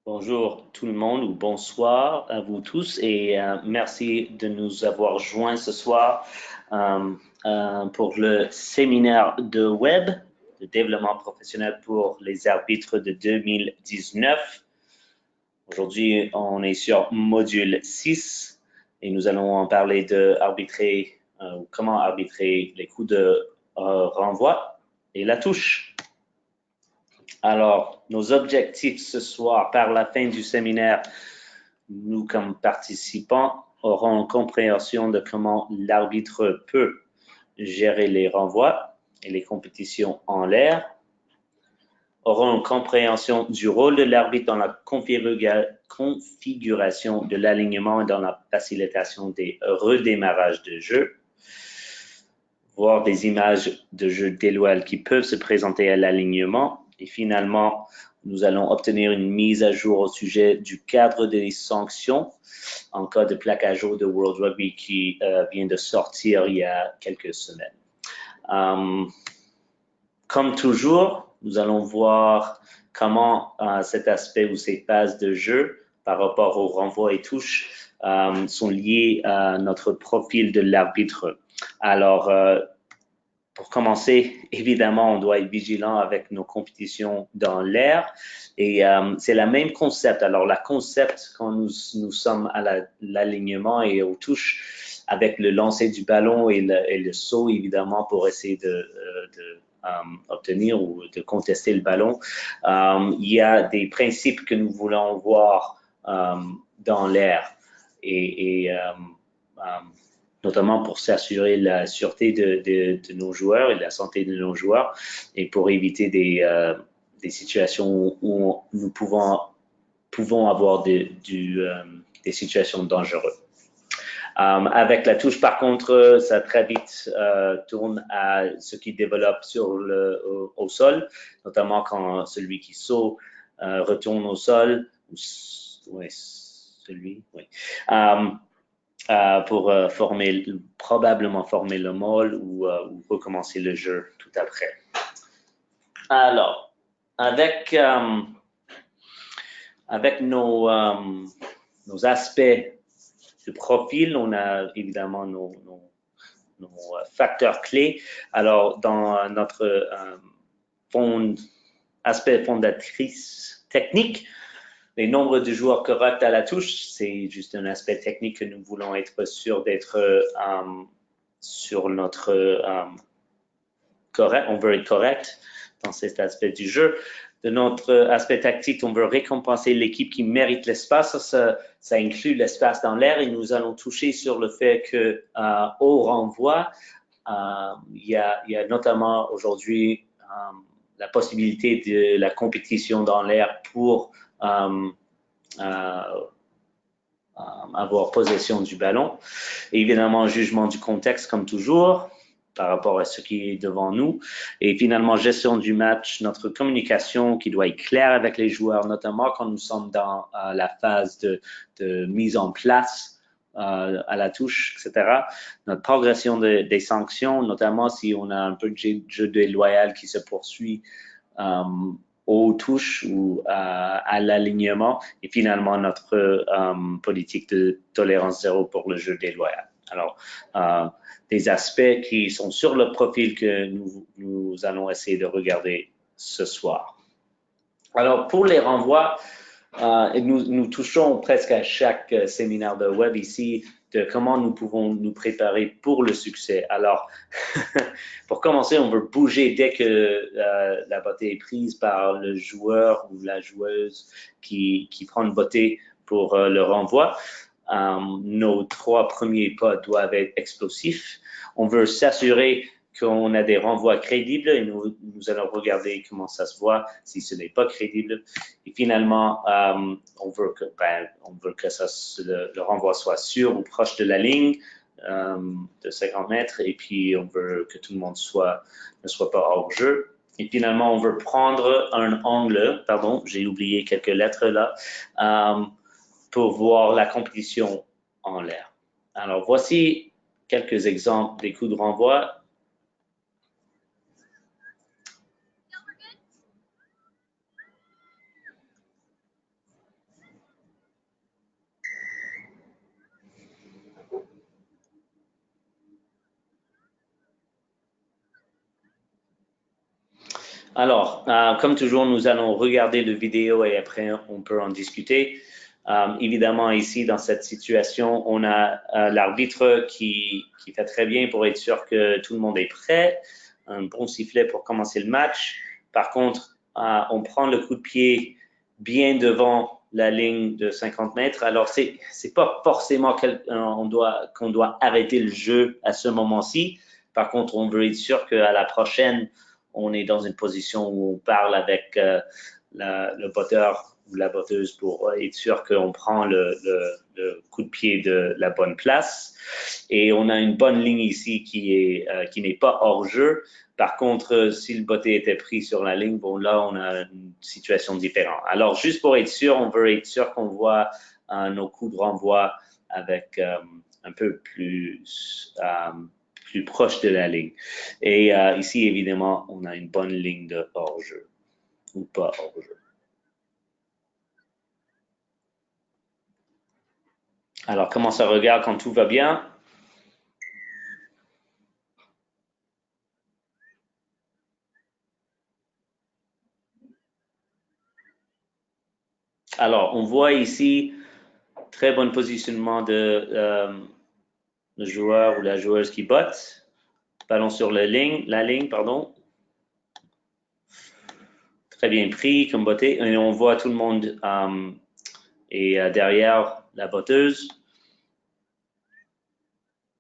Bonjour tout le monde ou bonsoir à vous tous et merci de nous avoir joints ce soir euh, pour le séminaire de web de développement professionnel pour les arbitres de 2019. Aujourd'hui, on est sur module 6 et nous allons en parler de arbitrer, comment arbitrer les coups de renvoi et la touche. Alors, nos objectifs ce soir, par la fin du séminaire, nous, comme participants, aurons une compréhension de comment l'arbitre peut gérer les renvois et les compétitions en l'air, auront une compréhension du rôle de l'arbitre dans la configuration de l'alignement et dans la facilitation des redémarrages de jeu, voir des images de jeu déloyales qui peuvent se présenter à l'alignement. Et finalement, nous allons obtenir une mise à jour au sujet du cadre des sanctions en cas de plaquage de World Rugby qui vient de sortir il y a quelques semaines. Comme toujours, nous allons voir comment cet aspect ou ces phases de jeu par rapport aux renvois et touches sont liés à notre profil de l'arbitre. Alors, pour commencer, évidemment, on doit être vigilant avec nos compétitions dans l'air et c'est le même concept. Alors, la concept quand nous sommes à l'alignement et aux touches avec le lancer du ballon et le saut, évidemment, pour essayer de obtenir ou de contester le ballon, il y a des principes que nous voulons voir dans l'air et notamment pour s'assurer la sûreté de nos joueurs et la santé de nos joueurs et pour éviter des situations où nous pouvons avoir des situations dangereuses. Avec la touche, par contre, ça très vite tourne à ce qui développe au sol, notamment quand celui qui saute retourne au sol. Oui, celui, oui. Pour probablement former le môle ou recommencer le jeu tout après. Alors, avec nos aspects de profil, on a évidemment nos facteurs clés. Alors, dans notre aspect fondatrice technique, les nombres de joueurs corrects à la touche, c'est juste un aspect technique que nous voulons être sûrs d'être sur notre correct. On veut être correct dans cet aspect du jeu. De notre aspect tactique, on veut récompenser l'équipe qui mérite l'espace. Ça inclut l'espace dans l'air et nous allons toucher sur le fait que au renvoi, il y a notamment aujourd'hui la possibilité de la compétition dans l'air pour avoir possession du ballon. Et évidemment, jugement du contexte, comme toujours, par rapport à ce qui est devant nous. Et finalement, gestion du match, notre communication qui doit être claire avec les joueurs, notamment quand nous sommes dans la phase de mise en place à la touche, etc. Notre progression des sanctions, notamment si on a un peu de jeu déloyal qui se poursuit aux touches ou à l'alignement et finalement notre politique de tolérance zéro pour le jeu déloyal. Alors, des aspects qui sont sur le profil que nous allons essayer de regarder ce soir. Alors, pour les renvois, nous touchons presque à chaque séminaire de web ici de comment nous pouvons nous préparer pour le succès. Alors, pour commencer, on veut bouger dès que la bottée est prise par le joueur ou la joueuse qui prend une bottée pour le renvoi. Nos 3 premiers pas doivent être explosifs. On veut s'assurer qu'on a des renvois crédibles et nous allons regarder comment ça se voit si ce n'est pas crédible. Et finalement, on veut que le renvoi soit sûr ou proche de la ligne de 50 mètres et puis on veut que tout le monde ne soit pas hors jeu. Et finalement, on veut prendre un angle, pardon, j'ai oublié quelques lettres là, pour voir la compétition en l'air. Alors, voici quelques exemples des coups de renvoi. Alors, comme toujours, nous allons regarder le vidéo et après on peut en discuter. Évidemment, ici, dans cette situation, on a l'arbitre qui fait très bien pour être sûr que tout le monde est prêt. Un bon sifflet pour commencer le match. Par contre, on prend le coup de pied bien devant la ligne de 50 mètres. Alors, c'est pas forcément qu'on doit arrêter le jeu à ce moment-ci. Par contre, on veut être sûr qu'à la prochaine, on est dans une position où on parle avec le botteur ou la botteuse pour être sûr qu'on prend le coup de pied de la bonne place. Et on a une bonne ligne ici qui n'est pas hors jeu. Par contre, si le botté était pris sur la ligne, bon là, on a une situation différente. Alors, juste pour être sûr, on veut être sûr qu'on voit nos coups de renvoi avec un peu plus proche de la ligne. Et ici, évidemment, on a une bonne ligne de hors-jeu ou pas hors-jeu. Alors, comment ça regarde quand tout va bien? Alors, on voit ici très bon positionnement de le joueur ou la joueuse qui botte. Ballon sur la ligne, pardon. Très bien pris comme botté. Et on voit tout le monde et derrière la botteuse.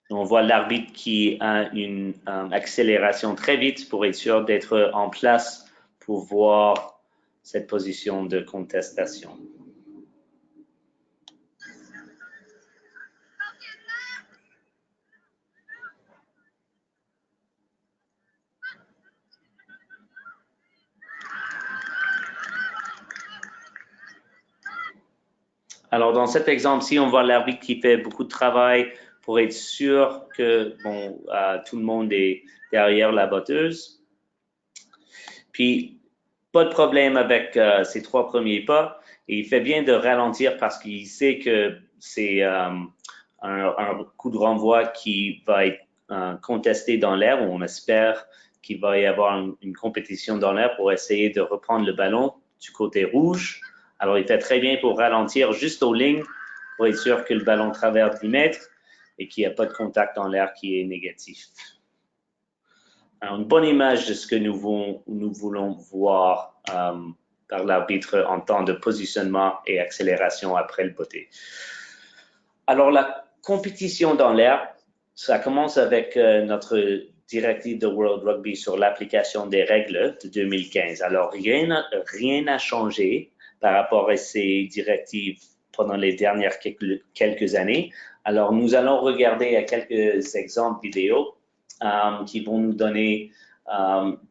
On voit l'arbitre qui a une accélération très vite pour être sûr d'être en place pour voir cette position de contestation. Alors, dans cet exemple-ci, on voit l'arbitre qui fait beaucoup de travail pour être sûr que tout le monde est derrière la botteuse. Puis, pas de problème avec ces 3 premiers pas. Et il fait bien de ralentir parce qu'il sait que c'est un coup de renvoi qui va être contesté dans l'air. On espère qu'il va y avoir une compétition dans l'air pour essayer de reprendre le ballon du côté rouge. Alors, il fait très bien pour ralentir juste aux lignes pour être sûr que le ballon traverse 10 mètres et qu'il n'y a pas de contact dans l'air qui est négatif. Alors, une bonne image de ce que nous voulons voir par l'arbitre en temps de positionnement et accélération après le botté. Alors, la compétition dans l'air, ça commence avec notre directive de World Rugby sur l'application des règles de 2015. Alors, rien n'a changé par rapport à ces directives pendant les dernières quelques années. Alors, nous allons regarder quelques exemples vidéo qui vont nous donner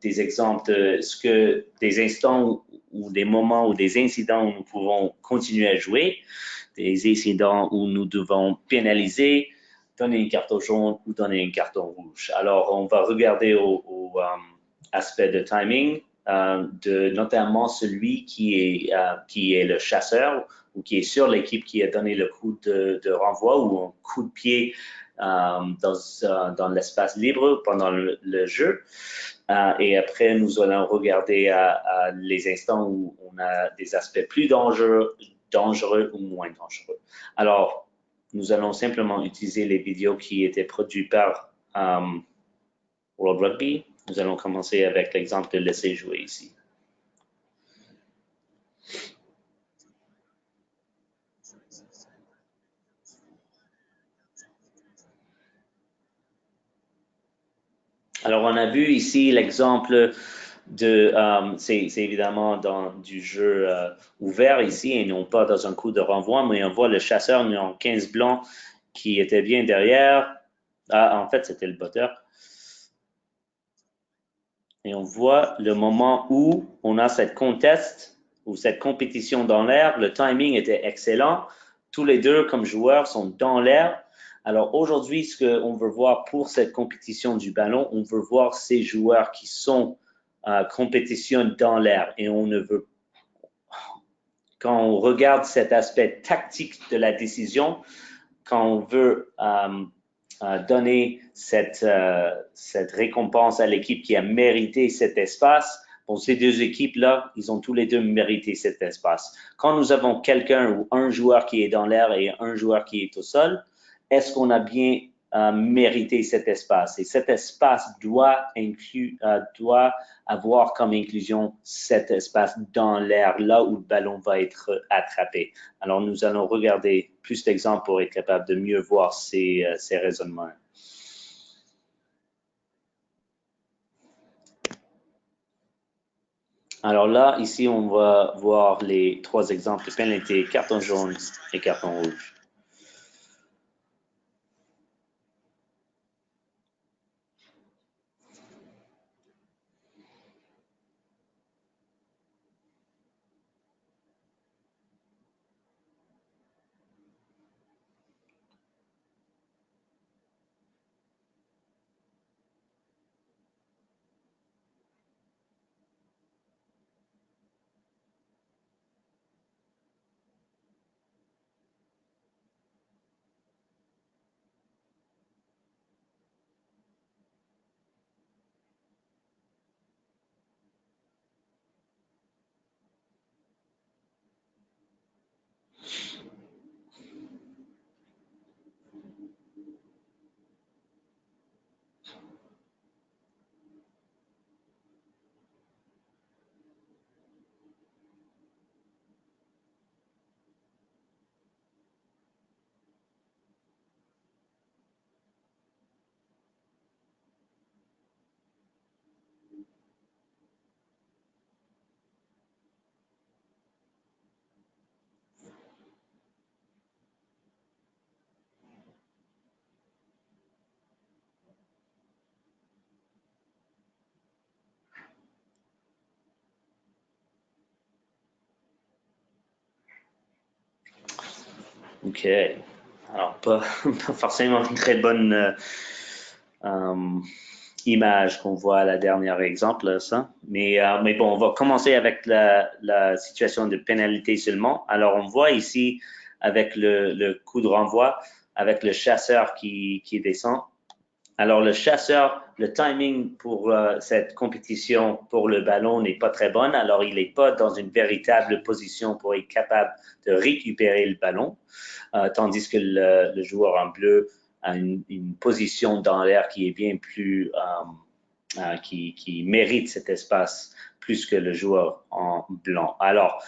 des exemples de des instants ou des moments ou des incidents où nous pouvons continuer à jouer, des incidents où nous devons pénaliser, donner une carte jaune ou donner une carte rouge. Alors, on va regarder au aspect de timing, notamment celui qui est le chasseur ou qui est sur l'équipe qui a donné le coup de renvoi ou un coup de pied dans l'espace libre pendant le jeu. Et après, nous allons regarder les instants où on a des aspects plus dangereux ou moins dangereux. Alors, nous allons simplement utiliser les vidéos qui étaient produites par World Rugby. Nous allons commencer avec l'exemple de laisser jouer ici. Alors, on a vu ici l'exemple c'est évidemment dans du jeu ouvert ici et non pas dans un coup de renvoi, mais on voit le chasseur en 15 blancs qui était bien derrière. En fait, c'était le botteur. Et on voit le moment où on a cette contest ou cette compétition dans l'air. Le timing était excellent. Tous les deux, comme joueurs, sont dans l'air. Alors aujourd'hui, ce qu'on veut voir pour cette compétition du ballon, on veut voir ces joueurs qui sont compétition dans l'air. Et on ne veut, quand on regarde cet aspect tactique de la décision, quand on veut donner cette récompense à l'équipe qui a mérité cet espace, Bon, ces deux équipes-là, ils ont tous les deux mérité cet espace. Quand nous avons quelqu'un ou un joueur qui est dans l'air et un joueur qui est au sol, est-ce qu'on a bien mérité cet espace? Et cet espace doit avoir comme inclusion cet espace dans l'air, là où le ballon va être attrapé. Alors, nous allons regarder plus d'exemples pour être capable de mieux voir ces raisonnements. Alors là, ici, on va voir les trois exemples de pénalité, carton jaune et carton rouge. OK. Alors, pas forcément une très bonne image qu'on voit à la dernière exemple, ça. Mais bon, on va commencer avec la situation de pénalité seulement. Alors, on voit ici avec le coup de renvoi, avec le chasseur qui descend. Alors, le chasseur, le timing pour cette compétition pour le ballon n'est pas très bon. Alors, il n'est pas dans une véritable position pour être capable de récupérer le ballon, tandis que le joueur en bleu a une position dans l'air qui est bien plus, qui mérite cet espace plus que le joueur en blanc. Alors,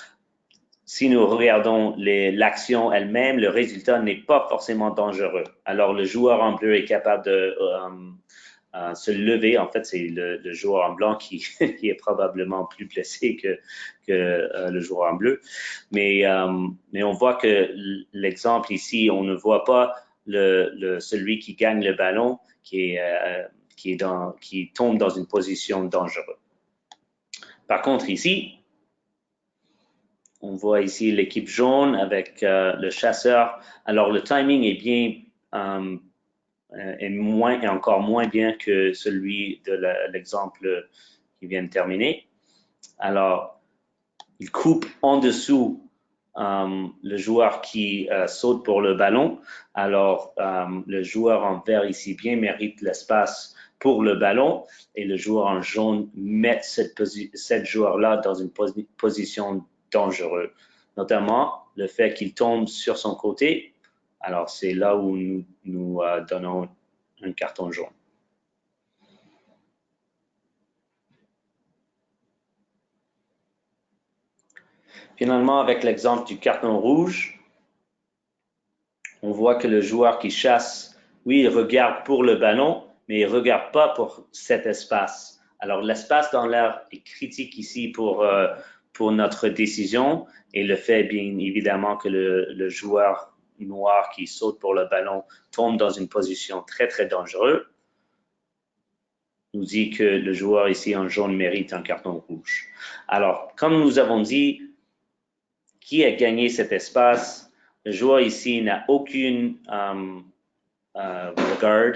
si nous regardons l'action elle-même, le résultat n'est pas forcément dangereux. Alors, le joueur en bleu est capable de se lever. En fait, c'est le joueur en blanc qui est probablement plus blessé que le joueur en bleu. Mais on voit que l'exemple ici, on ne voit pas celui qui gagne le ballon qui tombe dans une position dangereuse. Par contre, ici, on voit ici l'équipe jaune avec le chasseur. Alors, le timing est bien est encore moins bien que celui de l'exemple qui vient de terminer. Alors, il coupe en dessous le joueur qui saute pour le ballon. Alors, le joueur en vert ici bien mérite l'espace pour le ballon et le joueur en jaune met cette joueur-là dans une position dangereuse, notamment le fait qu'il tombe sur son côté. Alors, c'est là où nous donnons un carton jaune. Finalement, avec l'exemple du carton rouge, on voit que le joueur qui chasse, oui, il regarde pour le ballon, mais il ne regarde pas pour cet espace. Alors, l'espace dans l'air est critique ici pour notre décision et le fait, bien évidemment, que le joueur noir qui saute pour le ballon tombe dans une position très, très dangereuse, nous dit que le joueur ici en jaune mérite un carton rouge. Alors, comme nous avons dit, qui a gagné cet espace? Le joueur ici n'a aucune regard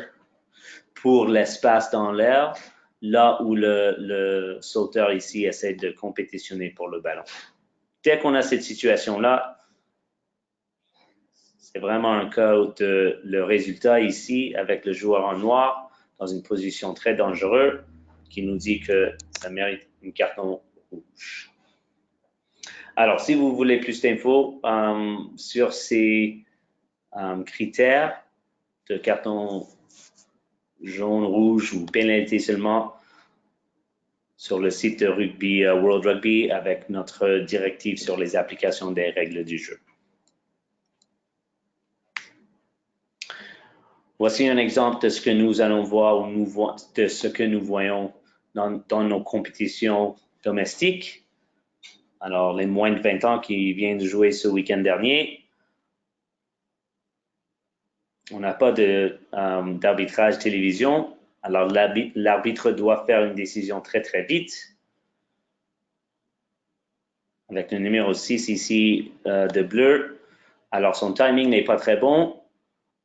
pour l'espace dans l'air, là où le sauteur ici essaie de compétitionner pour le ballon. Dès qu'on a cette situation-là, c'est vraiment un cas de le résultat ici avec le joueur en noir dans une position très dangereuse. qui nous dit que ça mérite une carton rouge. Alors, si vous voulez plus d'infos sur ces critères de carton jaune, rouge ou pénalité seulement, sur le site de Rugby World Rugby avec notre directive sur les applications des règles du jeu. Voici un exemple de ce que nous allons voir ou de ce que nous voyons dans nos compétitions domestiques. Alors, les moins de 20 ans qui viennent de jouer ce week-end dernier, on n'a pas d'arbitrage télévision. Alors, l'arbitre doit faire une décision très, très vite. Avec le numéro 6 ici de bleu. Alors, son timing n'est pas très bon.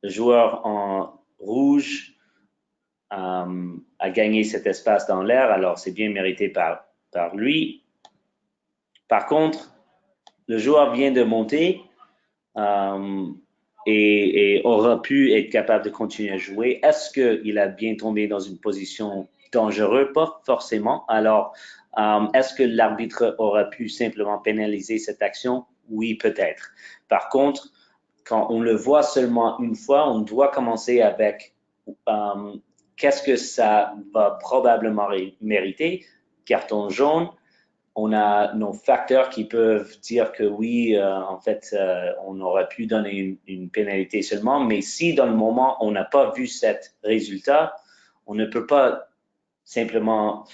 Le joueur en rouge a gagné cet espace dans l'air. Alors, c'est bien mérité par lui. Par contre, le joueur vient de monter et aura pu être capable de continuer à jouer. Est-ce qu'il a bien tombé dans une position dangereuse? Pas forcément. Alors, est-ce que l'arbitre aura pu simplement pénaliser cette action? Oui, peut-être. Par contre, quand on le voit seulement une fois, on doit commencer avec qu'est-ce que ça va probablement mériter? Carton jaune. On a nos facteurs qui peuvent dire que oui, en fait, on aurait pu donner une pénalité seulement, mais si dans le moment, on n'a pas vu cet résultat, on ne peut pas simplement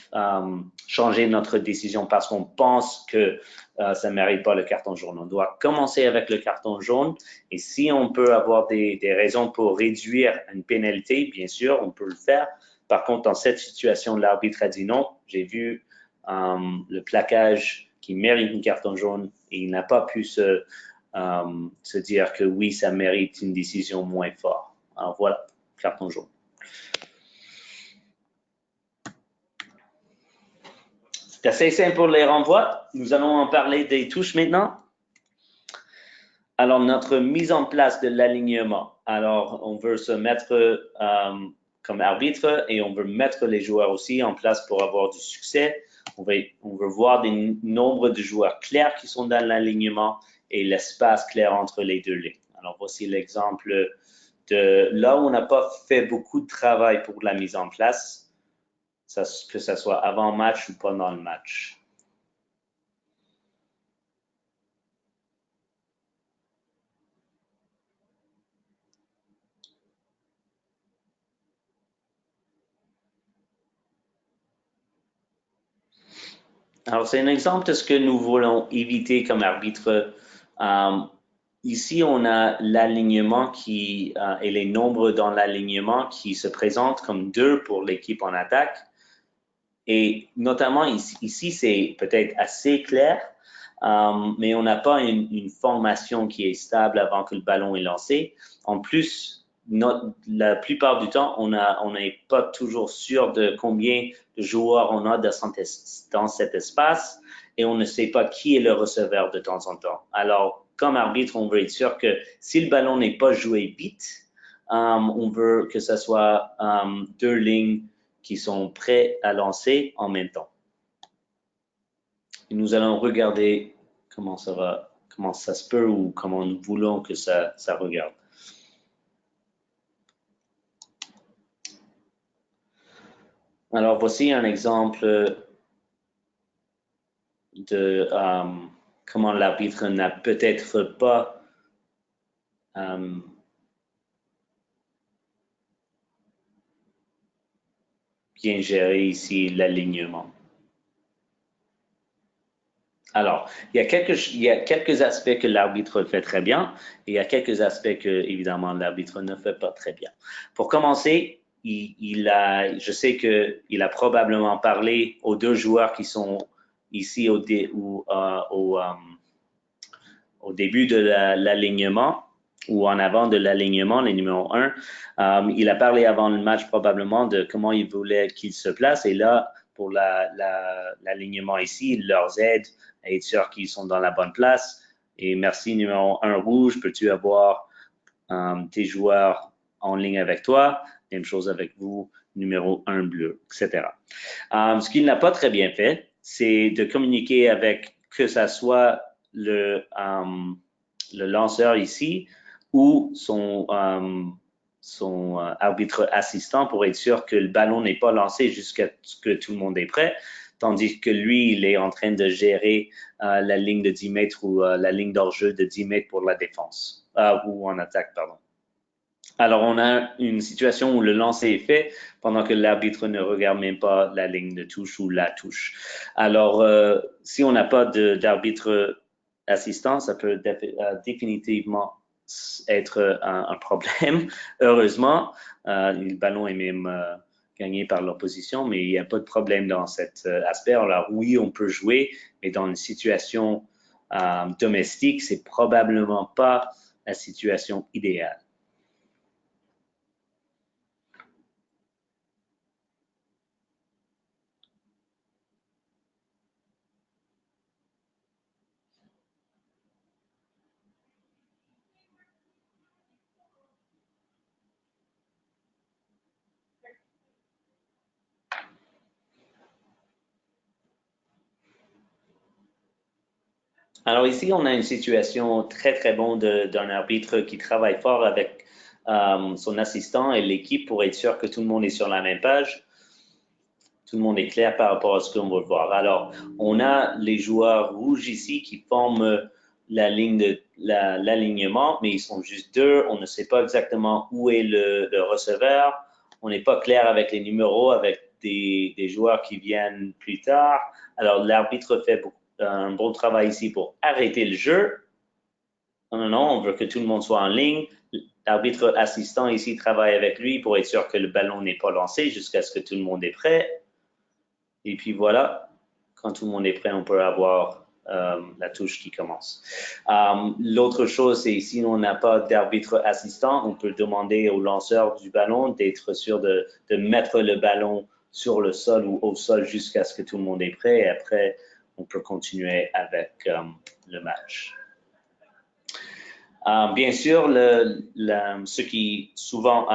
changer notre décision parce qu'on pense que ça ne mérite pas le carton jaune. On doit commencer avec le carton jaune et si on peut avoir des raisons pour réduire une pénalité, bien sûr, on peut le faire. Par contre, dans cette situation, l'arbitre a dit non. J'ai vu le plaquage qui mérite une carton jaune et il n'a pas pu se dire que oui, ça mérite une décision moins forte. Alors voilà, carton jaune. C'est assez simple pour les renvois. Nous allons en parler des touches maintenant. Alors, notre mise en place de l'alignement. Alors, on veut se mettre comme arbitre et on veut mettre les joueurs aussi en place pour avoir du succès. On veut voir des nombres de joueurs clairs qui sont dans l'alignement et l'espace clair entre les deux lignes. Alors, voici l'exemple de là où on n'a pas fait beaucoup de travail pour la mise en place. Que ce soit avant match ou pendant le match. Alors, c'est un exemple de ce que nous voulons éviter comme arbitre. Ici, on a l'alignement et les nombres dans l'alignement qui se présentent comme 2 pour l'équipe en attaque. Et notamment ici c'est peut-être assez clair, mais on n'a pas une formation qui est stable avant que le ballon est lancé. En plus, la plupart du temps, on n'est pas toujours sûr de combien de joueurs on a dans cet espace et on ne sait pas qui est le receveur de temps en temps. Alors, comme arbitre, on veut être sûr que si le ballon n'est pas joué vite, on veut que ce soit 2 lignes qui sont prêts à lancer en même temps. Et nous allons regarder comment ça se peut ou comment nous voulons que ça regarde. Alors, voici un exemple de comment l'arbitre n'a peut-être pas bien géré ici l'alignement. Alors, il y a quelques aspects que l'arbitre fait très bien et il y a quelques aspects que, évidemment, l'arbitre ne fait pas très bien. Pour commencer, je sais qu'il a probablement parlé aux 2 joueurs qui sont ici au début de l'alignement ou en avant de l'alignement, les numéros 1. Il a parlé avant le match probablement de comment il voulait qu'ils se placent et là, pour l'alignement ici, il leur aide à être sûr qu'ils sont dans la bonne place. Et merci, numéro 1 rouge, peux-tu avoir tes joueurs en ligne avec toi? Même chose avec vous, numéro 1 bleu, etc. Ce qu'il n'a pas très bien fait, c'est de communiquer avec que ça soit le lanceur ici ou son arbitre assistant pour être sûr que le ballon n'est pas lancé jusqu'à ce que tout le monde est prêt, tandis que lui, il est en train de gérer la ligne de 10 mètres ou la ligne d'hors-jeu de 10 mètres pour la défense, ou en attaque, pardon. Alors, on a une situation où le lancer est fait pendant que l'arbitre ne regarde même pas la ligne de touche ou la touche. Alors, si on n'a pas d'arbitre assistant, ça peut définitivement être un problème. Heureusement, le ballon est même gagné par l'opposition, mais il n'y a pas de problème dans cet aspect. Alors oui, on peut jouer, mais dans une situation domestique, c'est probablement pas la situation idéale. Alors ici, on a une situation très très bonne d'un arbitre qui travaille fort avec son assistant et l'équipe pour être sûr que tout le monde est sur la même page. Tout le monde est clair par rapport à ce qu'on veut voir. Alors, on a les joueurs rouges ici qui forment la ligne de l'alignement, mais ils sont juste deux. On ne sait pas exactement où est le receveur. On n'est pas clair avec les numéros, avec des joueurs qui viennent plus tard. Alors, l'arbitre fait un bon travail ici pour arrêter le jeu. Non, on veut que tout le monde soit en ligne. L'arbitre assistant ici travaille avec lui pour être sûr que le ballon n'est pas lancé jusqu'à ce que tout le monde est prêt. Et puis voilà, quand tout le monde est prêt, on peut avoir la touche qui commence. L'autre chose, c'est si on n'a pas d'arbitre assistant, on peut demander au lanceur du ballon d'être sûr de mettre le ballon sur le sol ou au sol jusqu'à ce que tout le monde est prêt. Et après, on peut continuer avec le match. Bien sûr, ce qui souvent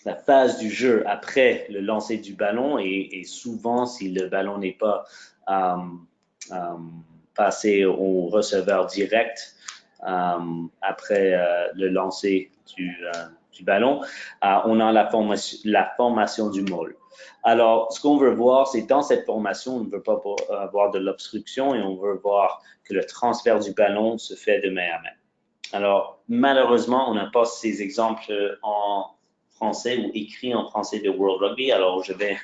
la phase du jeu après le lancer du ballon et souvent si le ballon n'est pas passé au receveur direct après le lancer du ballon, on a la formation du môle. Alors, ce qu'on veut voir, c'est dans cette formation, on ne veut pas avoir de l'obstruction et on veut voir que le transfert du ballon se fait de main à main. Alors, malheureusement, on n'a pas ces exemples en français ou écrits en français de World Rugby. Alors, je vais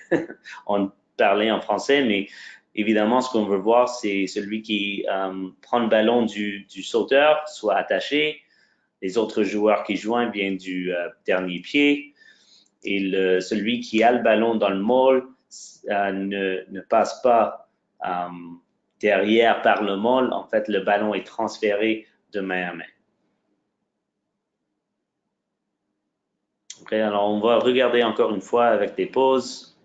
en parler en français, mais évidemment, ce qu'on veut voir, c'est celui qui prend le ballon du sauteur, soit attaché. Les autres joueurs qui joignent viennent du dernier pied. Et celui qui a le ballon dans le môle ne passe pas derrière par le môle. En fait, le ballon est transféré de main à main. Okay, alors, on va regarder encore une fois avec des pauses.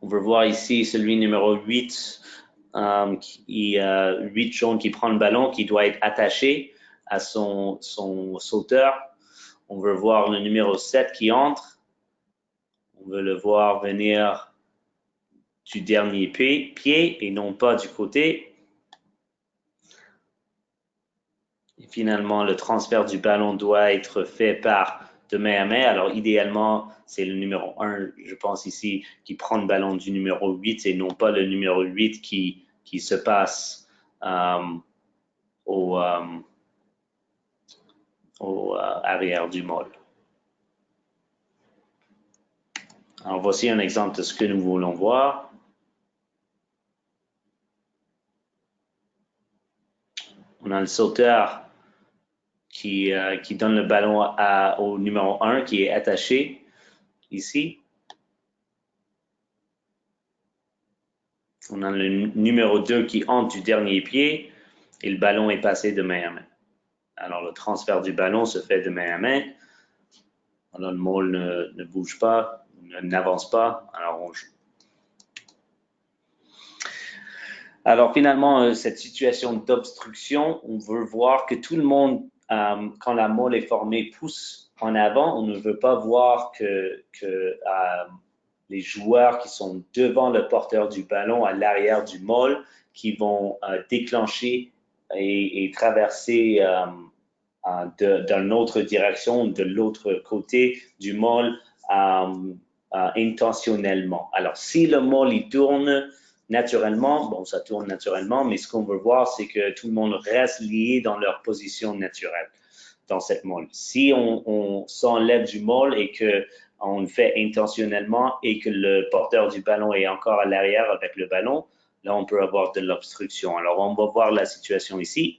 On veut voir ici celui numéro 8, 8 jaune qui prend le ballon, qui doit être attaché à son sauteur. On veut voir le numéro 7 qui entre. On veut le voir venir du dernier pied et non pas du côté. Et finalement, le transfert du ballon doit être fait par de main à main. Alors, idéalement, c'est le numéro 1, je pense ici, qui prend le ballon du numéro 8 et non pas le numéro 8 qui se passe au arrière du môle. Alors, voici un exemple de ce que nous voulons voir. On a le sauteur qui donne le ballon au numéro 1 qui est attaché ici. On a le numéro 2 qui entre du dernier pied et le ballon est passé de main à main. Alors, le transfert du ballon se fait de main à main. Alors, le môle ne bouge pas, n'avance pas. Alors, on joue. Alors, finalement, cette situation d'obstruction, on veut voir que tout le monde quand la molle est formée pousse en avant, on ne veut pas voir que les joueurs qui sont devant le porteur du ballon à l'arrière du molle qui vont déclencher et traverser d'une autre direction, de l'autre côté du molle intentionnellement. Alors, si le molle il tourne naturellement, bon, ça tourne naturellement, mais ce qu'on veut voir, c'est que tout le monde reste lié dans leur position naturelle dans cette molle. Si on s'enlève du molle et qu'on le fait intentionnellement et que le porteur du ballon est encore à l'arrière avec le ballon, là, on peut avoir de l'obstruction. Alors, on va voir la situation ici.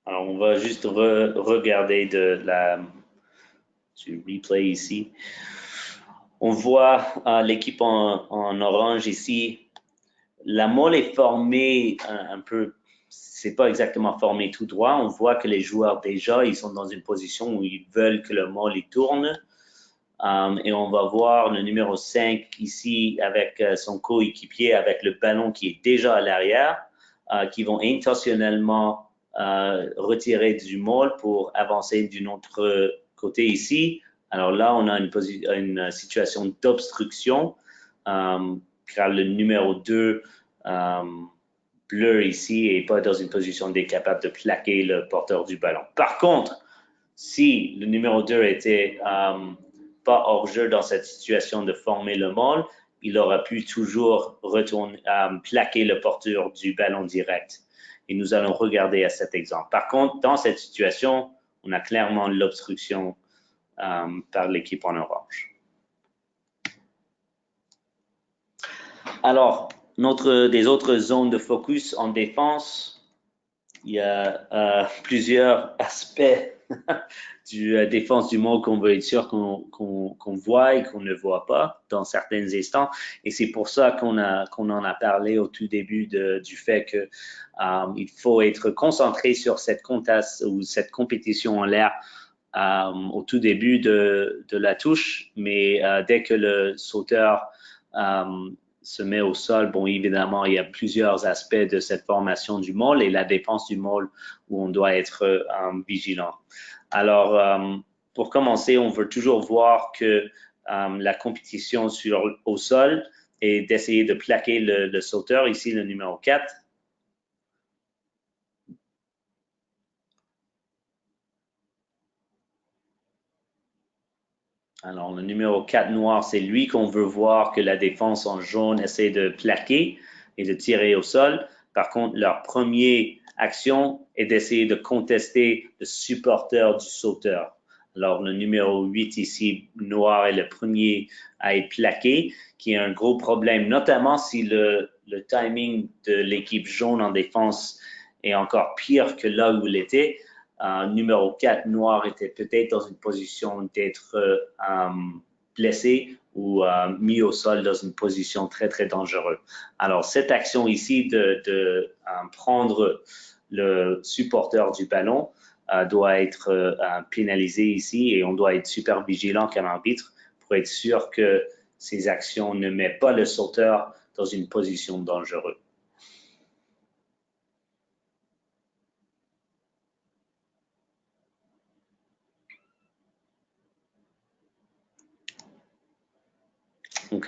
Alors, on va juste regarder du replay ici. On voit l'équipe en orange ici. La molle est formée un peu, c'est pas exactement formé tout droit. On voit que les joueurs déjà, ils sont dans une position où ils veulent que le molle il tourne. Et on va voir le numéro 5 ici avec son coéquipier, avec le ballon qui est déjà à l'arrière, qui vont intentionnellement retirer du molle pour avancer d'un autre côté ici. Alors là, on a une situation d'obstruction, car le numéro 2 bleu ici n'est pas dans une position d'être capable de plaquer le porteur du ballon. Par contre, si le numéro 2 était pas hors jeu dans cette situation de former le molle, il aurait pu toujours plaquer le porteur du ballon direct. Et nous allons regarder à cet exemple. Par contre, dans cette situation, on a clairement l'obstruction par l'équipe en orange. Alors, des autres zones de focus en défense, il y a plusieurs aspects du défense du molle qu'on veut être sûr qu'on voit et qu'on ne voit pas dans certains instants. Et c'est pour ça qu'on en a parlé au tout début du fait que il faut être concentré sur cette contest ou cette compétition en l'air au tout début de la touche, mais dès que le sauteur se met au sol, bon, évidemment, il y a plusieurs aspects de cette formation du molle et la défense du molle où on doit être vigilant. Alors, pour commencer, on veut toujours voir que la compétition au sol est d'essayer de plaquer le sauteur, ici le numéro 4. Alors, le numéro 4 noir, c'est lui qu'on veut voir que la défense en jaune essaie de plaquer et de tirer au sol. Par contre, leur première action est d'essayer de contester le supporter du sauteur. Alors, le numéro 8 ici, noir, est le premier à être plaqué, qui est un gros problème, notamment si le timing de l'équipe jaune en défense est encore pire que là où il était. Numéro 4, noir, était peut-être dans une position d'être blessé ou mis au sol dans une position très, très dangereuse. Alors, cette action ici de prendre le supporter du ballon doit être pénalisée ici et on doit être super vigilant comme arbitre pour être sûr que ces actions ne mettent pas le sauteur dans une position dangereuse. OK?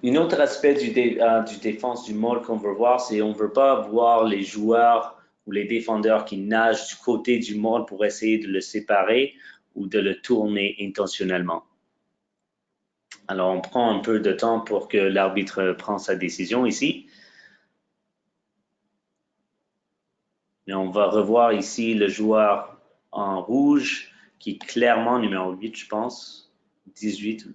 Un autre aspect du défense du molle qu'on veut voir, c'est on ne veut pas voir les joueurs ou les défendeurs qui nagent du côté du molle pour essayer de le séparer ou de le tourner intentionnellement. Alors, on prend un peu de temps pour que l'arbitre prenne sa décision ici. Et on va revoir ici le joueur en rouge qui est clairement numéro 8, je pense. 18.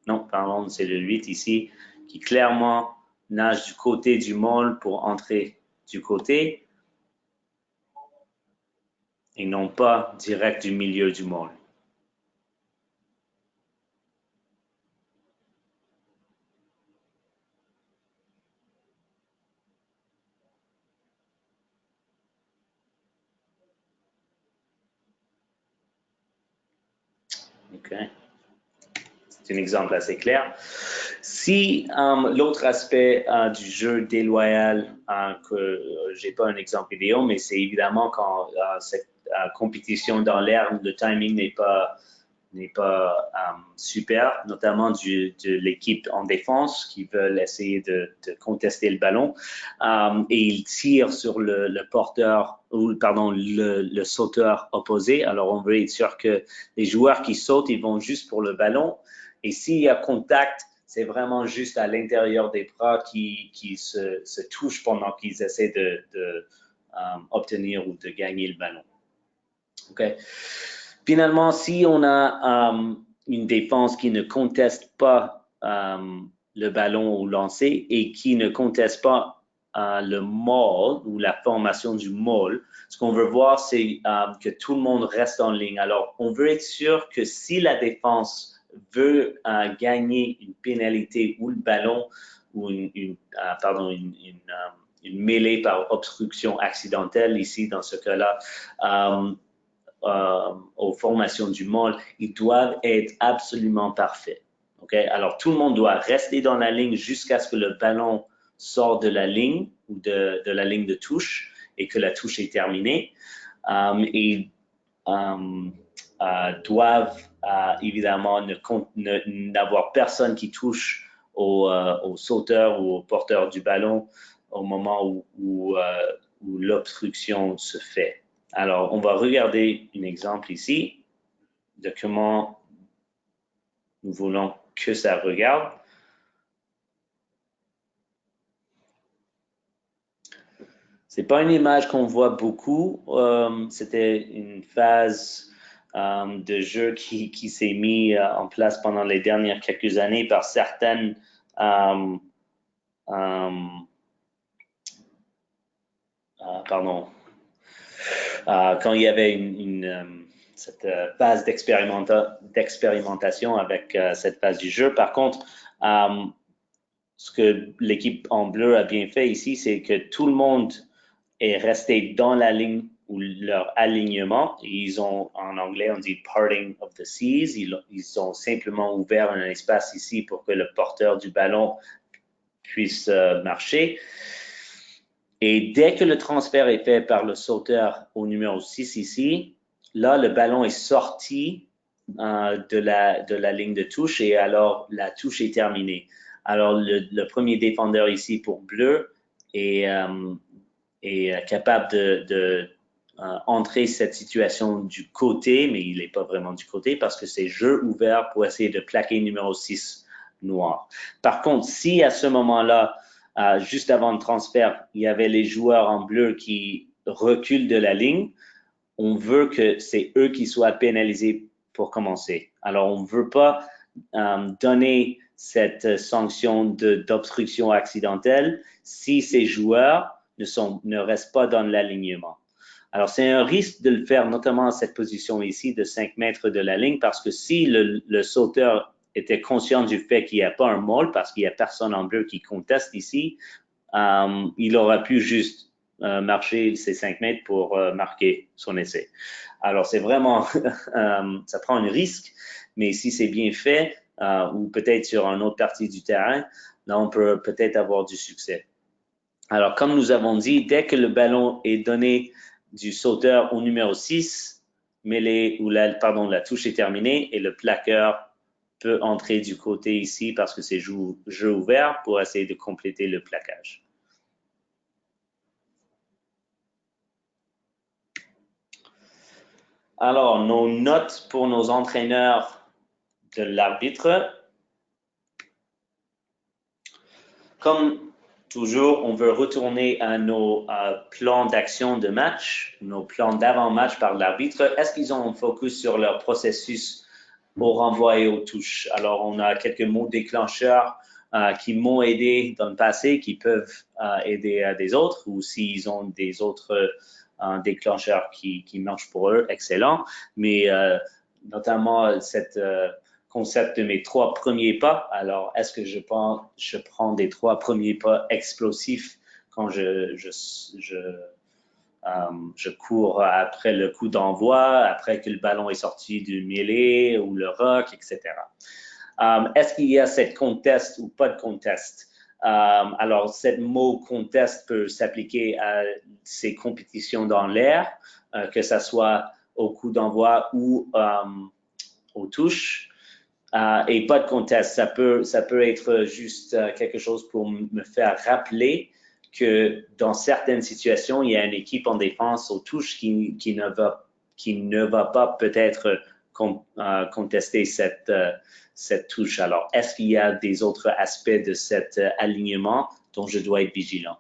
Non, pardon, c'est le 8 ici, qui clairement nage du côté du molle pour entrer du côté. et non pas direct du milieu du môle. OK. C'est un exemple assez clair. Si l'autre aspect du jeu déloyal, que j'ai pas un exemple vidéo, mais c'est évidemment quand cette compétition dans l'air, le timing n'est pas super, notamment de l'équipe en défense qui veulent essayer de contester le ballon et ils tirent sur le porteur ou pardon le sauteur opposé. Alors on veut être sûr que les joueurs qui sautent, ils vont juste pour le ballon et s'il y a contact, c'est vraiment juste à l'intérieur des bras qui se touchent pendant qu'ils essaient de obtenir ou de gagner le ballon. Okay. Finalement, si on a une défense qui ne conteste pas le ballon au lancer et qui ne conteste pas le maul ou la formation du maul, ce qu'on veut voir, c'est que tout le monde reste en ligne. Alors, on veut être sûr que si la défense veut gagner une pénalité ou le ballon ou une mêlée par obstruction accidentelle, ici dans ce cas-là, aux formations du môle, ils doivent être absolument parfaits. Okay? Alors, tout le monde doit rester dans la ligne jusqu'à ce que le ballon sorte de la ligne ou de la ligne de touche et que la touche est terminée. Et doivent évidemment n'avoir personne qui touche au sauteur ou au porteur du ballon au moment où l'obstruction se fait. Alors, on va regarder un exemple ici de comment nous voulons que ça regarde. C'est pas une image qu'on voit beaucoup. C'était une phase de jeu qui s'est mis en place pendant les dernières quelques années par certaines quand il y avait cette phase d'expérimentation avec cette phase du jeu. Par contre, ce que l'équipe en bleu a bien fait ici, c'est que tout le monde est resté dans la ligne ou leur alignement. Ils ont, en anglais, on dit parting of the seas. Ils ont simplement ouvert un espace ici pour que le porteur du ballon puisse marcher. Et dès que le transfert est fait par le sauteur au numéro 6 ici, là, le ballon est sorti de la ligne de touche et alors la touche est terminée. Alors, le premier défendeur ici pour bleu est capable de entrer cette situation du côté, mais il n'est pas vraiment du côté parce que c'est jeu ouvert pour essayer de plaquer numéro 6 noir. Par contre, si à ce moment-là, juste avant le transfert, il y avait les joueurs en bleu qui reculent de la ligne, on veut que c'est eux qui soient pénalisés pour commencer. Alors, on ne veut pas donner cette sanction d'obstruction accidentelle si ces joueurs ne restent pas dans l'alignement. Alors, c'est un risque de le faire, notamment à cette position ici de 5 mètres de la ligne, parce que si le sauteur était conscient du fait qu'il n'y a pas un môle, parce qu'il n'y a personne en bleu qui conteste ici, il aurait pu juste marcher ces 5 mètres pour marquer son essai. Alors, c'est vraiment, ça prend un risque, mais si c'est bien fait, ou peut-être sur une autre partie du terrain, là, on peut peut-être avoir du succès. Alors, comme nous avons dit, dès que le ballon est donné du sauteur au numéro 6, la touche est terminée et le plaqueur peut entrer du côté ici parce que c'est jeu ouvert pour essayer de compléter le plaquage. Alors, nos notes pour nos entraîneurs de l'arbitre. Comme toujours, on veut retourner à nos plans d'action de match, nos plans d'avant-match par l'arbitre. Est-ce qu'ils ont un focus sur leur processus au renvoi et aux touches? Alors, on a quelques mots déclencheurs qui m'ont aidé dans le passé, qui peuvent aider des autres, ou s'ils ont des autres un déclencheur qui marche pour eux, excellent. Mais notamment cette concept de mes 3 premiers pas. Alors, est-ce que je prends des 3 premiers pas explosifs quand je cours après le coup d'envoi, après que le ballon est sorti du mêlée ou le rock, etc. Est-ce qu'il y a cette contest ou pas de contest? Alors, ce mot contest peut s'appliquer à ces compétitions dans l'air, que ce soit au coup d'envoi ou aux touches. Et pas de contest, ça peut être juste quelque chose pour me faire rappeler que dans certaines situations, il y a une équipe en défense aux touches qui ne va pas peut-être contester cette touche. Alors, est-ce qu'il y a des autres aspects de cet alignement dont je dois être vigilant?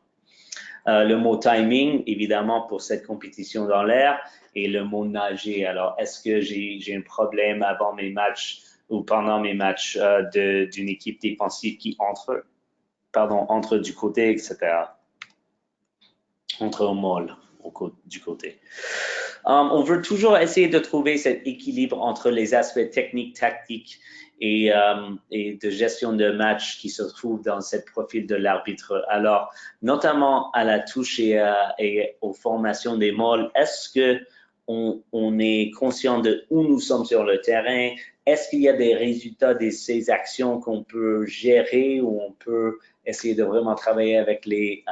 Le mot timing, évidemment, pour cette compétition dans l'air, et le mot nager. Alors, est-ce que j'ai un problème avant mes matchs ou pendant mes matchs d'une équipe défensive qui entre du côté, etc. Entre au môle du côté. On veut toujours essayer de trouver cet équilibre entre les aspects techniques, tactiques et de gestion de match qui se trouvent dans ce profil de l'arbitre. Alors, notamment à la touche et aux formations des môles, est-ce que on est conscient de où nous sommes sur le terrain? Est-ce qu'il y a des résultats de ces actions qu'on peut gérer ou on peut essayer de vraiment travailler avec les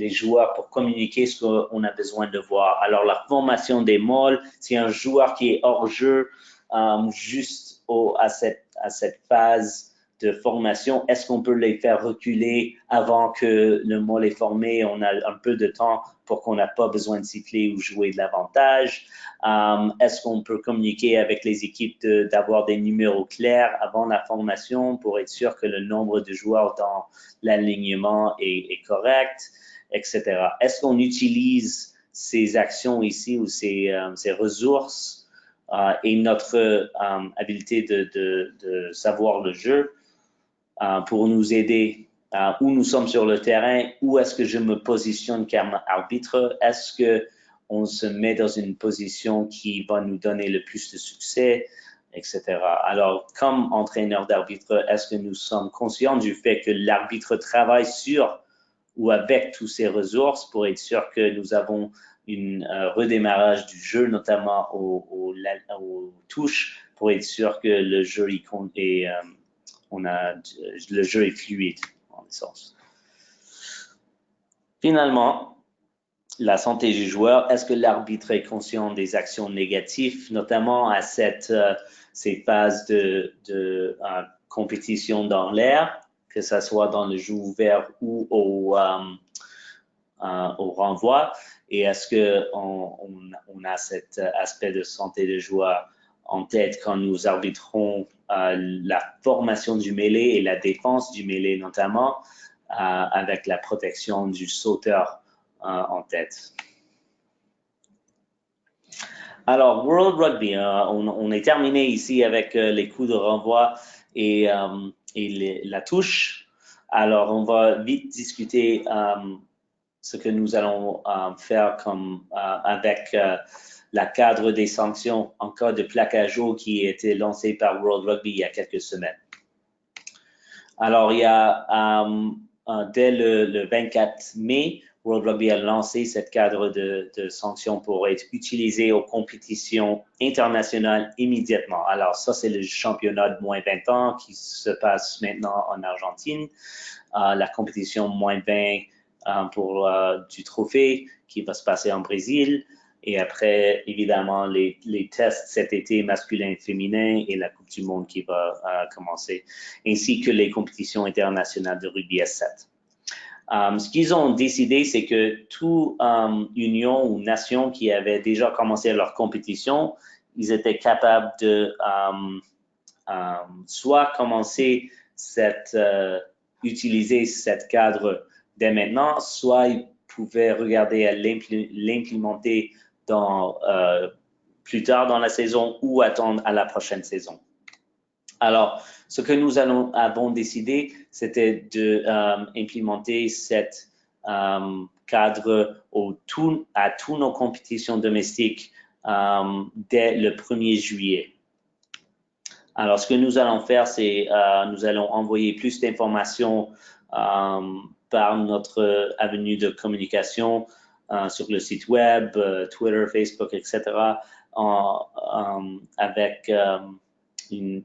joueurs pour communiquer ce qu'on a besoin de voir? Alors, la formation des môles, c'est un joueur qui est hors jeu juste à cette phase de formation. Est-ce qu'on peut les faire reculer avant que le môle est formé? On a un peu de temps pour qu'on n'a pas besoin de siffler ou jouer de l'avantage. Est-ce qu'on peut communiquer avec les équipes d'avoir des numéros clairs avant la formation pour être sûr que le nombre de joueurs dans l'alignement est correct, etc. Est-ce qu'on utilise ces actions ici ou ces ressources et notre habileté de savoir le jeu pour nous aider où nous sommes sur le terrain, où est-ce que je me positionne comme arbitre, est-ce qu'on se met dans une position qui va nous donner le plus de succès, etc. Alors, comme entraîneur d'arbitre, est-ce que nous sommes conscients du fait que l'arbitre travaille sur ou avec toutes ces ressources pour être sûr que nous avons un redémarrage du jeu, notamment aux touches, pour être sûr que le jeu le jeu est fluide, en essence. Finalement, la santé du joueur, est-ce que l'arbitre est conscient des actions négatives, notamment à ces phases de compétition dans l'air, que ce soit dans le jeu ouvert ou au renvoi, et est-ce qu'on a cet aspect de santé de joueur en tête quand nous arbitrons la formation du mêlée et la défense du mêlée notamment, avec la protection du sauteur en tête. Alors, World Rugby, on est terminé ici avec les coups de renvoi et la touche. Alors, on va vite discuter ce que nous allons faire avec la cadre des sanctions en cas de plaquage haut qui a été lancé par World Rugby il y a quelques semaines. Alors, il y a dès le 24 mai, World Rugby a lancé cette cadre de sanctions pour être utilisé aux compétitions internationales immédiatement. Alors, ça, c'est le championnat de moins 20 ans qui se passe maintenant en Argentine. La compétition moins 20 pour du trophée qui va se passer en Brésil. Et après, évidemment, les tests cet été masculin et féminin et la Coupe du Monde qui va commencer, ainsi que les compétitions internationales de rugby S7. Ce qu'ils ont décidé, c'est que toute union ou nation qui avait déjà commencé leur compétition, ils étaient capables de soit commencer utiliser cette cadre dès maintenant, soit ils pouvaient regarder à l'implémenter plus tard dans la saison ou attendre à la prochaine saison. Alors, ce que nous avons décidé, c'était d'implémenter cette cadre à tous nos compétitions domestiques dès le 1er juillet. Alors, ce que nous allons faire, c'est nous allons envoyer plus d'informations par notre avenue de communication sur le site web, Twitter, Facebook, etc., avec un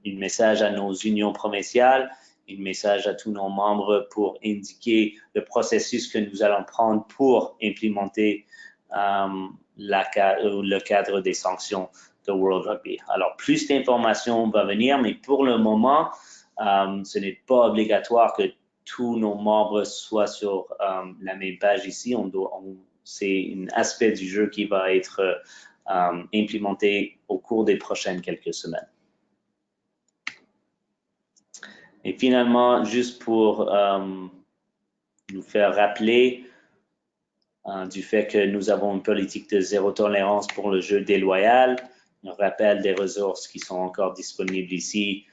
message à nos unions provinciales, un message à tous nos membres pour indiquer le processus que nous allons prendre pour implémenter le cadre des sanctions de World Rugby. Alors, plus d'informations va venir, mais pour le moment, ce n'est pas obligatoire que tous nos membres soient sur la même page ici. C'est un aspect du jeu qui va être implémenté au cours des prochaines quelques semaines. Et finalement, juste pour nous faire rappeler du fait que nous avons une politique de zéro tolérance pour le jeu déloyal, un rappel des ressources qui sont encore disponibles ici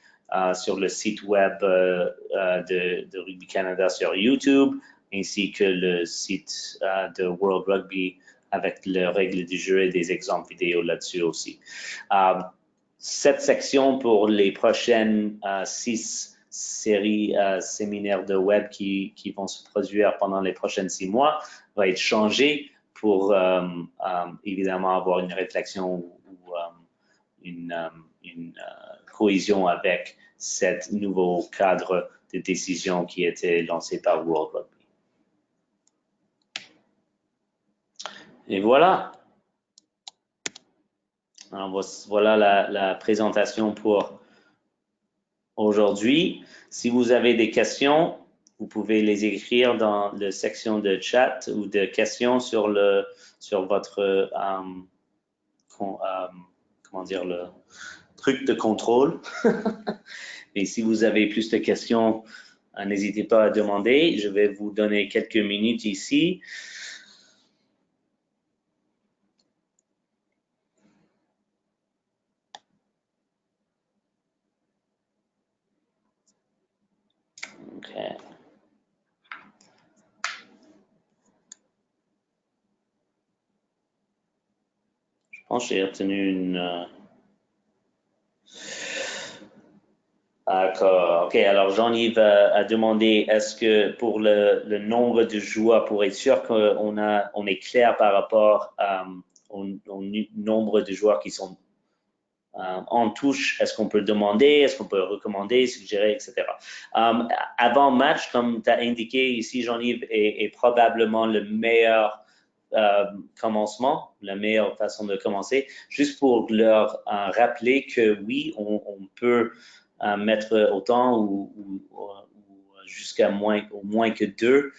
sur le site web de Rugby Canada sur YouTube, ainsi que le site de World Rugby avec les règles du jeu et des exemples vidéo là-dessus aussi. Cette section pour les prochaines 6 séries séminaires de web qui vont se produire pendant les prochains 6 mois va être changée pour évidemment avoir une réflexion ou une cohésion avec cet nouveau cadre de décision qui a été lancé par World Rugby. Et voilà. Alors, voilà la présentation pour aujourd'hui. Si vous avez des questions, vous pouvez les écrire dans la section de chat ou de questions sur votre comment dire, le truc de contrôle. Et si vous avez plus de questions, n'hésitez pas à demander. Je vais vous donner quelques minutes ici. OK. Je pense que j'ai obtenu une... D'accord. OK. Alors, Jean-Yves a demandé, est-ce que pour le nombre de joueurs, pour être sûr qu'on est clair par rapport au nombre de joueurs qui sont en touche, est-ce qu'on peut le demander, est-ce qu'on peut le recommander, suggérer, etc. Avant match, comme tu as indiqué ici, Jean-Yves, est probablement le meilleur commencement, la meilleure façon de commencer, juste pour leur rappeler que oui, on peut mettre autant ou jusqu'à au moins que 2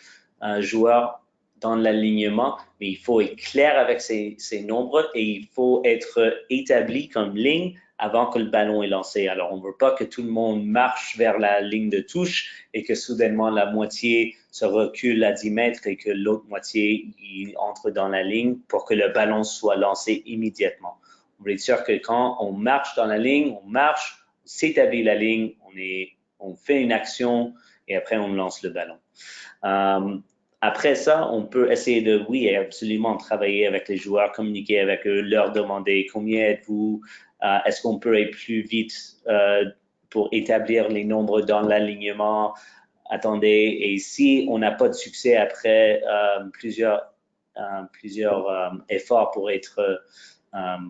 joueurs dans l'alignement, mais il faut être clair avec ces nombres et il faut être établi comme ligne avant que le ballon est lancé. Alors, on ne veut pas que tout le monde marche vers la ligne de touche et que soudainement la moitié se recule à 10 mètres et que l'autre moitié entre dans la ligne pour que le ballon soit lancé immédiatement. On veut être sûr que quand on marche dans la ligne, on marche, on s'établit la ligne, on fait une action et après on lance le ballon. Après ça, on peut essayer de, oui, absolument travailler avec les joueurs, communiquer avec eux, leur demander combien êtes-vous, est-ce qu'on peut aller plus vite pour établir les nombres dans l'alignement, attendez, et si on n'a pas de succès après plusieurs efforts pour être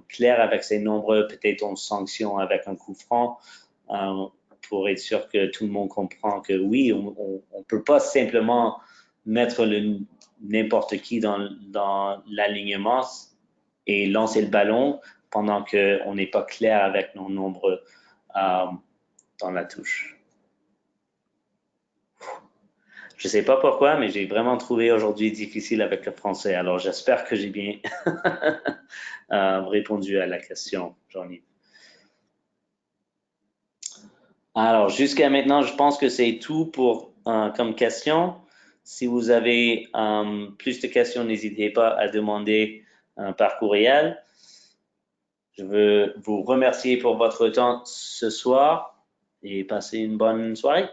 clair avec ces nombres, peut-être on sanction avec un coup franc pour être sûr que tout le monde comprend que oui, on ne peut pas simplement mettre n'importe qui dans l'alignement et lancer le ballon pendant qu'on n'est pas clair avec nos nombres dans la touche. Je ne sais pas pourquoi, mais j'ai vraiment trouvé aujourd'hui difficile avec le français. Alors, j'espère que j'ai bien répondu à la question, Jean-Yves. Alors, jusqu'à maintenant, je pense que c'est tout comme question. Si vous avez plus de questions, n'hésitez pas à demander par courriel. Je veux vous remercier pour votre temps ce soir et passer une bonne soirée.